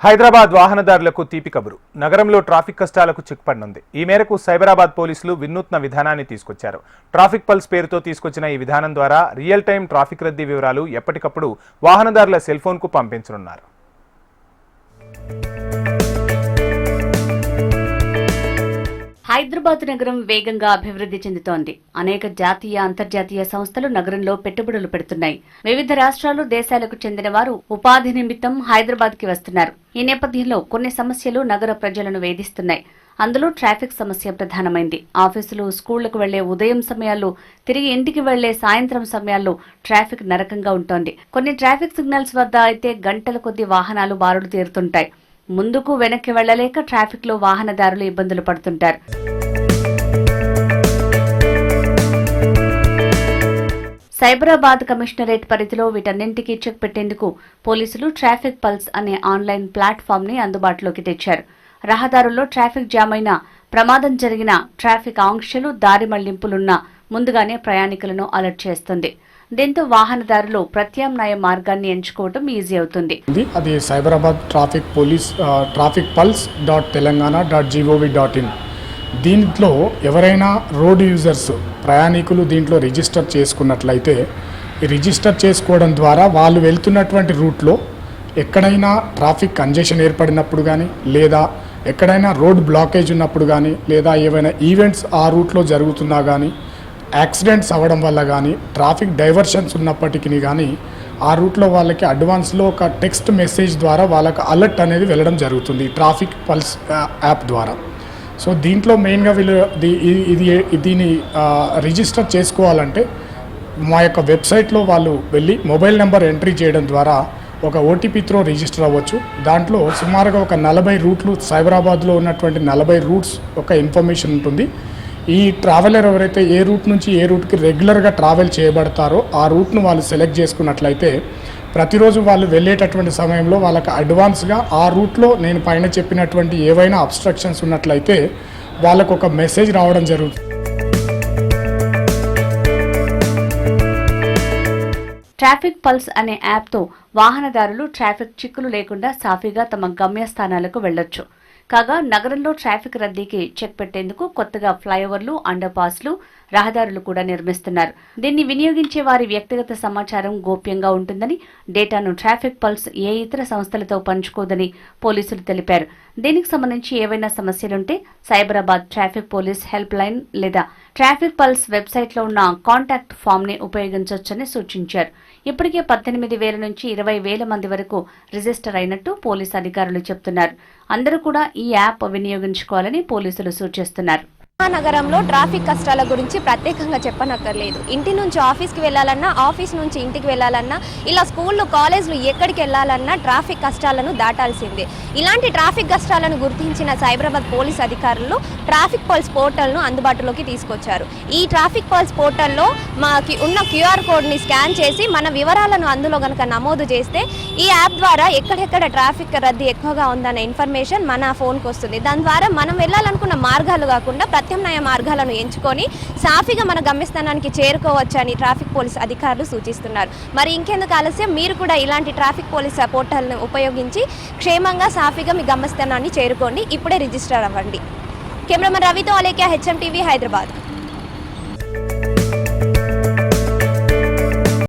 హైదరాబాద్ వాహనదారులకు తీపి కబురు. నగరంలో ట్రాఫిక్ కష్టాలకు చెక్ పడనుంది. ఈ మేరకు సైబరాబాద్ పోలీసులు వినూత్న విధానాన్ని తీసుకొచ్చారు. ట్రాఫిక్ పల్స్ పేరుతో తీసుకొచ్చిన ఈ విధానం ద్వారా రియల్ టైం ట్రాఫిక్ రద్దీ వివరాలు ఎప్పటికప్పుడు వాహనదారుల సెల్ ఫోన్కు పంపించనున్నారు. హైదరాబాద్ నగరం వేగంగా అభివృద్ధి చెందుతోంది. అనేక జాతీయ, అంతర్జాతీయ సంస్థలు నగరంలో పెట్టుబడులు పెడుతున్నాయి. వివిధ రాష్ట్రాలు, దేశాలకు చెందిన వారు ఉపాధి నిమిత్తం హైదరాబాద్ కి వస్తున్నారు. ఈ నేపథ్యంలో కొన్ని సమస్యలు నగర ప్రజలను వేధిస్తున్నాయి. అందులో ట్రాఫిక్ సమస్య ప్రధానమైంది. ఆఫీసులు, స్కూళ్లకు వెళ్లే ఉదయం సమయాల్లో, తిరిగి ఇంటికి వెళ్లే సాయంత్రం సమయాల్లో ట్రాఫిక్ నరకంగా ఉంటోంది. కొన్ని ట్రాఫిక్ సిగ్నల్స్ వద్ద అయితే గంటల కొద్దీ వాహనాలు బారులు తీరుతుంటాయి. ముందుకు వెనక్కి వెళ్లలేక ట్రాఫిక్ లో వాహనదారులు ఇబ్బందులు పడుతుంటారు. సైబరాబాద్ కమిషనరేట్ పరిధిలో వీటన్నింటికీ చెక్ పెట్టేందుకు పోలీసులు ట్రాఫిక్ పల్స్ అనే ఆన్లైన్ ప్లాట్ఫామ్ ని అందుబాటులోకి తెచ్చారు. రహదారుల్లో ట్రాఫిక్ జామ్ అయినా, ప్రమాదం జరిగిన, ట్రాఫిక్ ఆంక్షలు, దారి మళ్లింపులున్నా ముందుగానే ప్రయాణికులను అలర్ట్ చేస్తుంది. దీంతో వాహనదారులు ప్రత్యామ్నాయ మార్గాన్ని ఎంచుకోవడం ఈజీ అవుతుంది. అది సైబరాబాద్ ట్రాఫిక్ pulse.telangana.gov.in. దీంట్లో ఎవరైనా రోడ్ యూజర్స్, ప్రయాణికులు దీంట్లో రిజిస్టర్ చేసుకున్నట్లయితే, ఈ రిజిస్టర్ చేసుకోవడం ద్వారా వాళ్ళు వెళ్తున్నటువంటి రూట్లో ఎక్కడైనా ట్రాఫిక్ కంజెషన్ ఏర్పడినప్పుడు కానీ, లేదా ఎక్కడైనా రోడ్ బ్లాకేజ్ ఉన్నప్పుడు కానీ, లేదా ఏవైనా ఈవెంట్స్ ఆ రూట్లో జరుగుతున్నా కానీ, యాక్సిడెంట్స్ అవ్వడం వల్ల కానీ, ట్రాఫిక్ డైవర్షన్స్ ఉన్నప్పటికీ కానీ ఆ రూట్లో వాళ్ళకి అడ్వాన్స్లో ఒక టెక్స్ట్ మెసేజ్ ద్వారా వాళ్ళకి అలర్ట్ అనేది వెళ్ళడం జరుగుతుంది ట్రాఫిక్ పల్స్ యాప్ ద్వారా. సో దీంట్లో మెయిన్గా వీళ్ళు దీన్ని రిజిస్టర్ చేసుకోవాలంటే మా యొక్క వెబ్సైట్లో వాళ్ళు వెళ్ళి మొబైల్ నెంబర్ ఎంట్రీ చేయడం ద్వారా ఒక ఓటీపీ త్రో రిజిస్టర్ అవ్వచ్చు. దాంట్లో సుమారుగా ఒక 40 రూట్లు, సైబరాబాద్లో ఉన్నటువంటి 40 రూట్స్ ఒక ఇన్ఫర్మేషన్ ఉంటుంది. ఈ ట్రావెలర్ ఎవరైతే ఏ రూట్ నుంచి ఏ రూట్కి రెగ్యులర్గా ట్రావెల్ చేయబడతారో ఆ రూట్ను వాళ్ళు సెలెక్ట్ చేసుకున్నట్లయితే ప్రతిరోజు వాళ్ళు వెళ్ళేటటువంటి సమయంలో వాళ్ళకి అడ్వాన్స్గా ఆ రూట్లో నేను పైన చెప్పినటువంటి ఏవైనా అబ్స్ట్రక్షన్స్ ఉన్నట్లయితే వాళ్ళకు ఒక మెసేజ్ రావడం జరుగుతుంది. ట్రాఫిక్ పల్స్ అనే యాప్తో వాహనదారులు ట్రాఫిక్ చిక్కులు లేకుండా సాఫీగా తమ గమ్యస్థానాలకు వెళ్లొచ్చు. కాగా నగరంలో ట్రాఫిక్ రద్దీకి చెక్ పెట్టేందుకు కొత్తగా ఫ్లైఓవర్లు, అండర్ పాస్లు, రహదారులు కూడా నిర్మిస్తున్నారు. దీన్ని వినియోగించే వారి వ్యక్తిగత సమాచారం గోప్యంగా ఉంటుందని, డేటాను ట్రాఫిక్ పల్స్ ఏ ఇతర సంస్థలతో పంచుకోదని పోలీసులు తెలిపారు. దీనికి సంబంధించి ఏవైనా సమస్యలుంటే Cyberabad traffic police help line లేదా ట్రాఫిక్ పల్స్ వెబ్సైట్లో ఉన్న కాంటాక్ట్ ఫామ్ ని ఉపయోగించవచ్చని సూచించారు. ఇప్పటికే 18,000 నుంచి 20,000 మంది వరకు రిజిస్టర్ అయినట్టు పోలీసు అధికారులు చెబుతున్నారు. అందరూ కూడా ఈ యాప్ వినియోగించుకోవాలని పోలీసులు సూచిస్తున్నారు. నగరంలో ట్రాఫిక్ కష్టాల గురించి ప్రత్యేకంగా చెప్పనక్కర్లేదు. ఇంటి నుంచి ఆఫీస్కి వెళ్ళాలన్నా, ఆఫీస్ నుంచి ఇంటికి వెళ్ళాలన్నా, ఇలా స్కూళ్ళు, కాలేజీలు ఎక్కడికి వెళ్ళాలన్నా ట్రాఫిక్ కష్టాలను దాటాల్సిందే. ఇలాంటి ట్రాఫిక్ కష్టాలను గుర్తించిన సైబరాబాద్ పోలీస్ అధికారులు ట్రాఫిక్ పల్స్ పోర్టల్ను అందుబాటులోకి తీసుకొచ్చారు. ఈ ట్రాఫిక్ పల్స్ పోర్టల్లో మాకి ఉన్న QR కోడ్ని స్కాన్ చేసి మన వివరాలను అందులో కనుక నమోదు చేస్తే ఈ యాప్ ద్వారా ఎక్కడెక్కడ ట్రాఫిక్ రద్దీ ఎక్కువగా ఉందనే ఇన్ఫర్మేషన్ మన ఫోన్కి వస్తుంది. దాని ద్వారా మనం వెళ్ళాలనుకున్న మార్గాలు కాకుండా ప్రత్యామ్నాయ మార్గాలను ఎంచుకొని సాఫీగా మన గమ్యస్థానానికి చేరుకోవచ్చని ట్రాఫిక్ పోలీస్ అధికారులు సూచిస్తున్నారు. మరి ఇంకెందుకు ఆలస్యం, మీరు కూడా ఇలాంటి ట్రాఫిక్ పోలీస్ పోర్టల్ను ఉపయోగించి క్షేమంగా, సాఫీగా మీ గమ్యస్థానాన్ని చేరుకోండి. ఇప్పుడే రిజిస్టర్ అవ్వండి. కెమెరామెన్ రవితో అలేఖ్య, HM TV, హైదరాబాద్.